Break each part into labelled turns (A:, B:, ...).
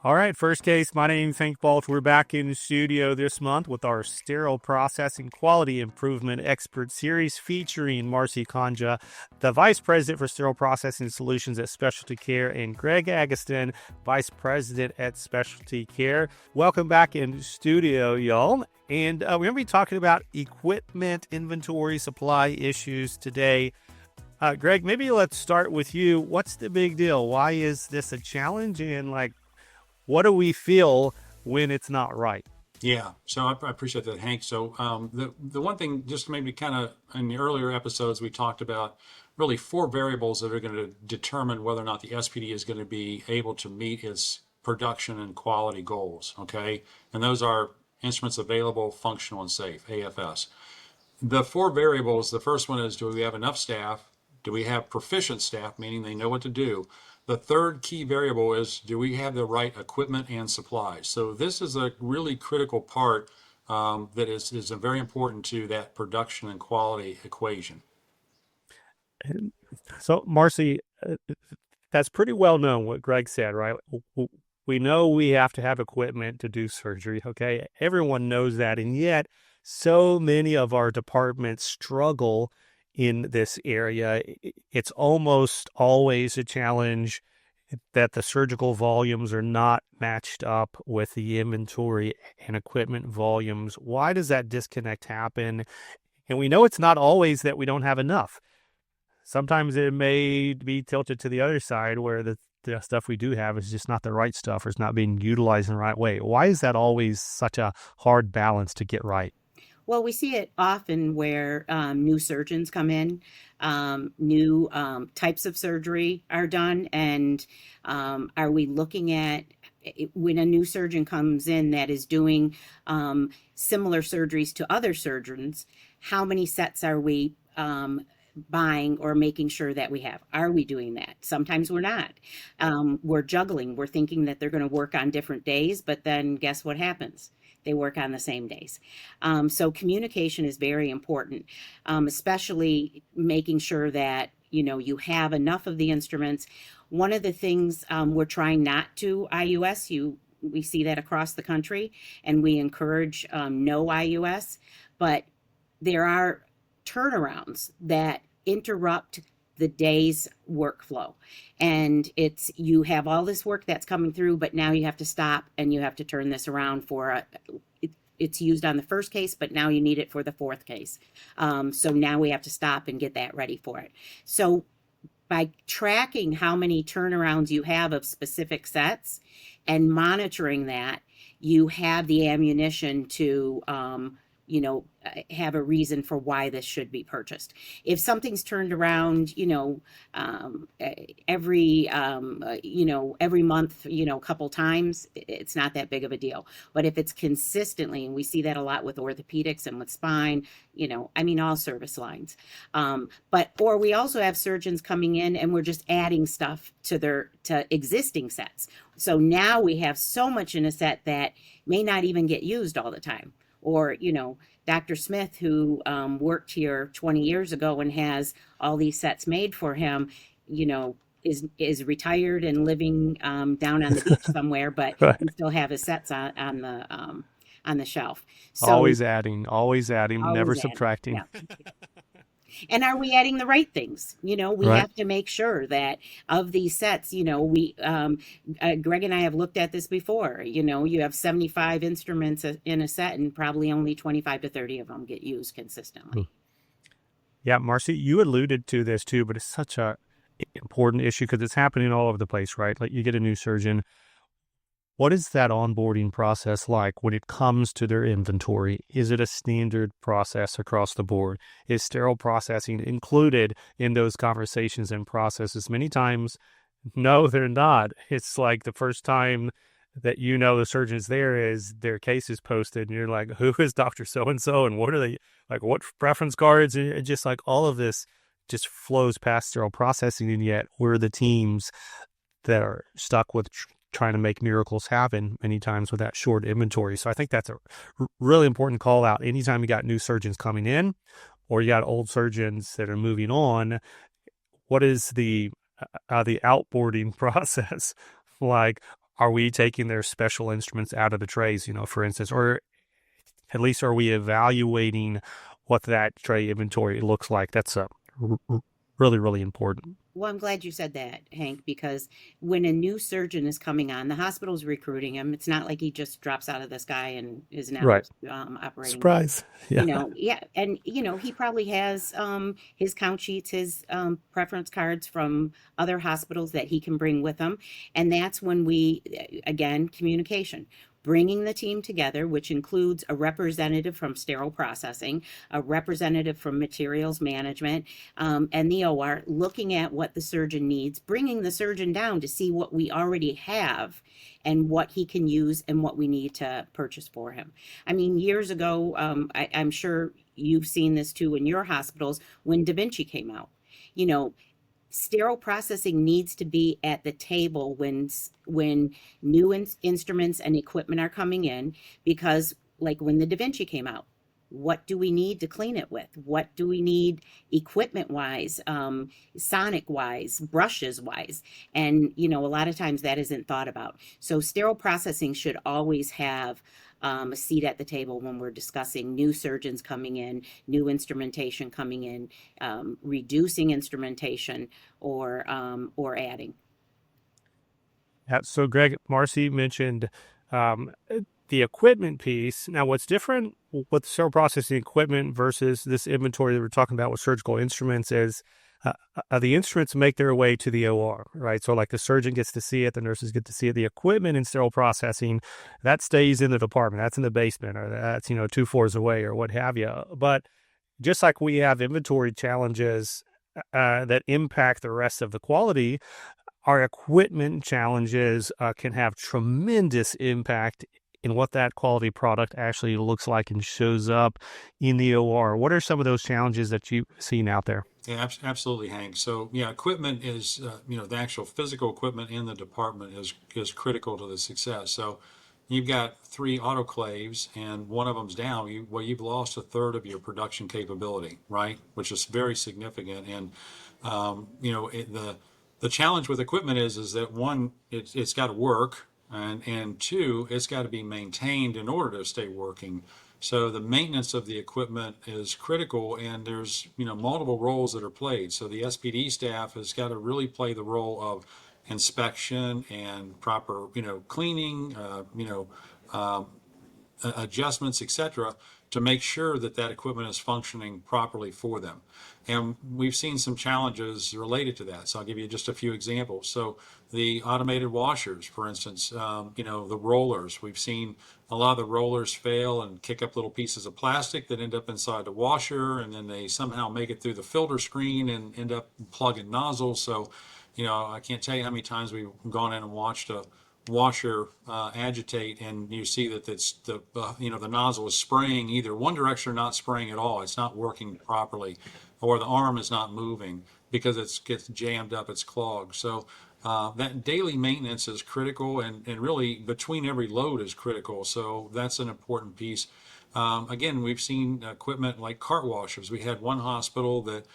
A: All right, first case. My name's Hank Balch. We're back in the studio this month with our sterile processing quality improvement expert series featuring Marcy.konja, the Vice President for Sterile Processing Solutions at SpecialtyCare, and Gregg Agoston, Vice President at SpecialtyCare. Welcome back in the studio, y'all. And we're going to be talking about equipment inventory supply issues today. Gregg, maybe let's start with you. What's the big deal? Why is this a challenge? And what do we feel when it's not right?
B: Yeah, so I appreciate that, Hank. So the one thing, just maybe kind of in the earlier episodes, we talked about really four variables that are going to determine whether or not the SPD is going to be able to meet its production and quality goals. Okay, and those are instruments available, functional, and safe (AFS). The four variables. The first one is, do we have enough staff? Do we have proficient staff, meaning they know what to do? The third key variable is, do we have the right equipment and supplies? So this is a really critical part that is very important to that production and quality equation.
A: So, Marcy, that's pretty well known what Gregg said, right? We know we have to have equipment to do surgery, okay? Everyone knows that, and yet so many of our departments struggle in this area. It's almost always a challenge that the surgical volumes are not matched up with the inventory and equipment volumes. Why does that disconnect happen? And we know it's not always that we don't have enough. Sometimes it may be tilted to the other side where the stuff we do have is just not the right stuff or it's not being utilized in the right way. Why is that always such a hard balance to get right?
C: Well, we see it often where new surgeons come in, new types of surgery are done, and are we looking at when a new surgeon comes in that is doing similar surgeries to other surgeons, how many sets are we buying or making sure that we have? Are we doing that? Sometimes we're not. We're juggling. We're thinking that they're going to work on different days, but then guess what happens? They work on the same days. So communication is very important, especially making sure that you have enough of the instruments. One of the things we're trying not to IUS, we see that across the country, and we encourage no IUS, but there are turnarounds that interrupt the day's workflow. And you have all this work that's coming through, but now you have to stop and you have to turn this around it's used on the first case, but now you need it for the fourth case. So now we have to stop and get that ready for it. So by tracking how many turnarounds you have of specific sets and monitoring that, you have the ammunition to have a reason for why this should be purchased. If something's turned around, every month, a couple times, it's not that big of a deal. But if it's consistently, and we see that a lot with orthopedics and with spine, all service lines. Or we also have surgeons coming in and we're just adding stuff to existing sets. So now we have so much in a set that may not even get used all the time. Or, Dr. Smith, who worked here 20 years ago and has all these sets made for him, is retired and living down on the beach somewhere, but
A: Right.
C: he still have his sets on the shelf. So
A: Always adding, never
C: always adding.
A: subtracting.
C: Yeah. And are we adding the right things? We
A: Right.
C: have to make sure that of these sets, we, Gregg and I have looked at this before. You have 75 instruments in a set and probably only 25 to 30 of them get used consistently.
A: Yeah, Marcy, you alluded to this too, but it's such a important issue because it's happening all over the place, right? Like you get a new surgeon. What is that onboarding process like when it comes to their inventory? Is it a standard process across the board? Is sterile processing included in those conversations and processes? Many times, no, they're not. It's like the first time that the surgeon's there is their case is posted and you're like, who is Dr. So-and-so and what are they, like what preference cards? And just like all of this just flows past sterile processing, and yet we're the teams that are stuck with trying to make miracles happen many times with that short inventory. So I think that's a really important call out. Anytime you got new surgeons coming in or you got old surgeons that are moving on, what is the outboarding process like? are we taking their special instruments out of the trays, for instance, or at least are we evaluating what that tray inventory looks like? That's really, really important.
C: Well, I'm glad you said that, Hank, because when a new surgeon is coming on, the hospital's recruiting him. It's not like he just drops out of the sky and is now
A: Right.
C: operating.
A: Surprise. Yeah.
C: Yeah, and he probably has his count sheets, his preference cards from other hospitals that he can bring with him, and that's when we, again, communication. Bringing the team together, which includes a representative from sterile processing, a representative from materials management, and the OR, looking at what the surgeon needs, bringing the surgeon down to see what we already have and what he can use and what we need to purchase for him. I mean, years ago, I'm sure you've seen this too in your hospitals when Da Vinci came out. You know, sterile processing needs to be at the table when new instruments and equipment are coming in, because like when the Da Vinci came out, what do we need to clean it with? What do we need equipment wise, sonic wise, brushes wise? And a lot of times that isn't thought about. So sterile processing should always have a seat at the table when we're discussing new surgeons coming in, new instrumentation coming in, reducing instrumentation, or adding.
A: Yeah, so Greg, Marcy mentioned um, the equipment piece. Now, what's different with sterile processing equipment versus this inventory that we're talking about with surgical instruments is the instruments make their way to the OR, right? So like the surgeon gets to see it, the nurses get to see it. The equipment in sterile processing, that stays in the department. That's in the basement, or that's, 2 floors away or what have you. But just like we have inventory challenges that impact the rest of the quality, our equipment challenges can have tremendous impact in what that quality product actually looks like and shows up in the OR. What are some of those challenges that you've seen out there?
B: Yeah, absolutely, Hank. So yeah, equipment is, the actual physical equipment in the department is critical to the success. So you've got 3 autoclaves and one of them's down. You've lost a third of your production capability, right? Which is very significant. And the challenge with equipment is that one, it's got to work, and two, it's got to be maintained in order to stay working. So the maintenance of the equipment is critical, and there's multiple roles that are played. So the SPD staff has got to really play the role of inspection and proper cleaning, adjustments, etc., to make sure that that equipment is functioning properly for them. And we've seen some challenges related to that. So I'll give you just a few examples. So the automated washers, for instance, the rollers, we've seen a lot of the rollers fail and kick up little pieces of plastic that end up inside the washer, and then they somehow make it through the filter screen and end up plugging nozzles. So, I can't tell you how many times we've gone in and watched a washer agitate, and you see that it's the nozzle is spraying either one direction or not spraying at all. It's not working properly, or the arm is not moving because it gets jammed up, it's clogged. So that daily maintenance is critical, and really between every load is critical. So that's an important piece. Again, we've seen equipment like cart washers. We had one hospital that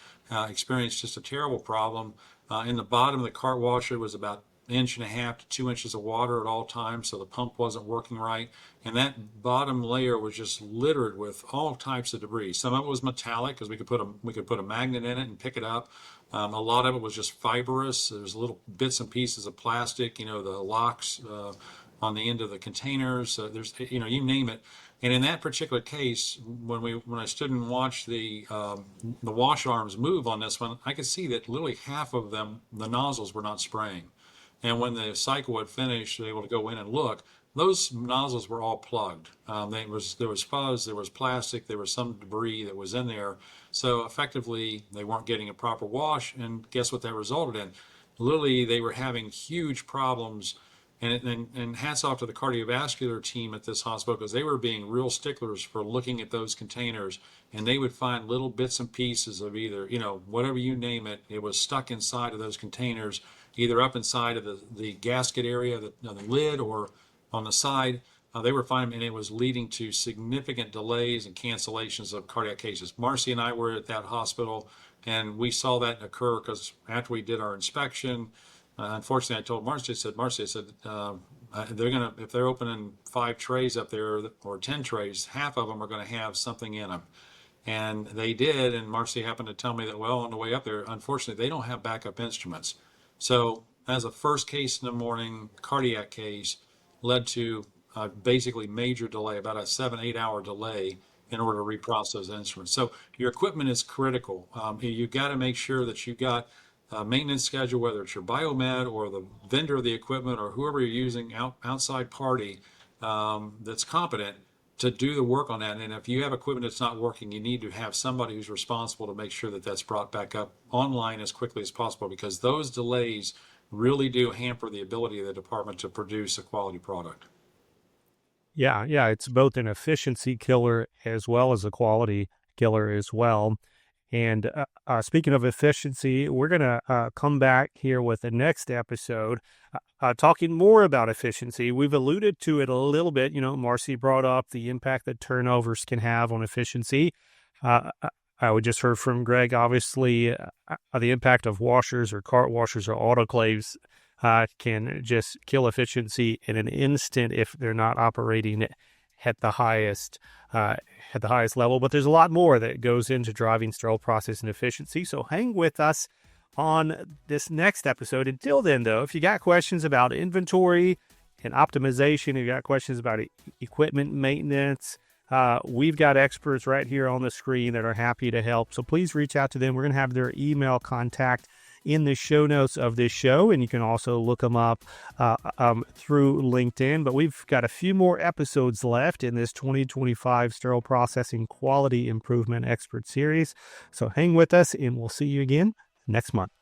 B: experienced just a terrible problem. In the bottom of the cart washer was about 1.5 to 2 inches of water at all times, so the pump wasn't working right, and that bottom layer was just littered with all types of debris. Some of it was metallic, because we could put a magnet in it and pick it up. A lot of it was just fibrous. There's little bits and pieces of plastic, the locks on the end of the containers. There's you name it. And in that particular case, when I stood and watched the wash arms move on this one, I could see that literally half of them, the nozzles were not spraying. And when the cycle had finished, they were able to go in and look. Those nozzles were all plugged. There was fuzz, there was plastic, there was some debris that was in there. So effectively, they weren't getting a proper wash. And guess what that resulted in? Literally, they were having huge problems. And hats off to the cardiovascular team at this hospital, because they were being real sticklers for looking at those containers, and they would find little bits and pieces of either, whatever you name it, it was stuck inside of those containers, either up inside of the gasket area, the lid, or on the side. They were finding, and it was leading to significant delays and cancellations of cardiac cases. Marcy and I were at that hospital, and we saw that occur because after we did our inspection, unfortunately, I told Marcy, I said, if they're opening 5 trays up there or 10 trays, half of them are going to have something in them. And they did, and Marcy happened to tell me that, well, on the way up there, unfortunately, they don't have backup instruments. So as a first case in the morning, cardiac case, led to basically major delay, about a 7-8 hour delay in order to reprocess those instruments. So your equipment is critical. You got to make sure that you got a maintenance schedule, whether it's your biomed or the vendor of the equipment or whoever you're using, outside party that's competent to do the work on that. And if you have equipment that's not working, you need to have somebody who's responsible to make sure that that's brought back up online as quickly as possible, because those delays really do hamper the ability of the department to produce a quality product.
A: Yeah, yeah, it's both an efficiency killer as well as a quality killer as well. And speaking of efficiency, we're going to come back here with the next episode talking more about efficiency. We've alluded to it a little bit. Marcy brought up the impact that turnovers can have on efficiency. We just heard from Gregg, obviously, the impact of washers or cart washers or autoclaves can just kill efficiency in an instant if they're not operating at the highest level. But there's a lot more that goes into driving sterile process and efficiency. So hang with us on this next episode. Until then, though, if you got questions about inventory and optimization, if you got questions about equipment maintenance, we've got experts right here on the screen that are happy to help. So please reach out to them. We're going to have their email contact in the show notes of this show, and you can also look them up through LinkedIn. But we've got a few more episodes left in this 2025 Sterile Processing Quality Improvement Expert Series. So hang with us, and we'll see you again next month.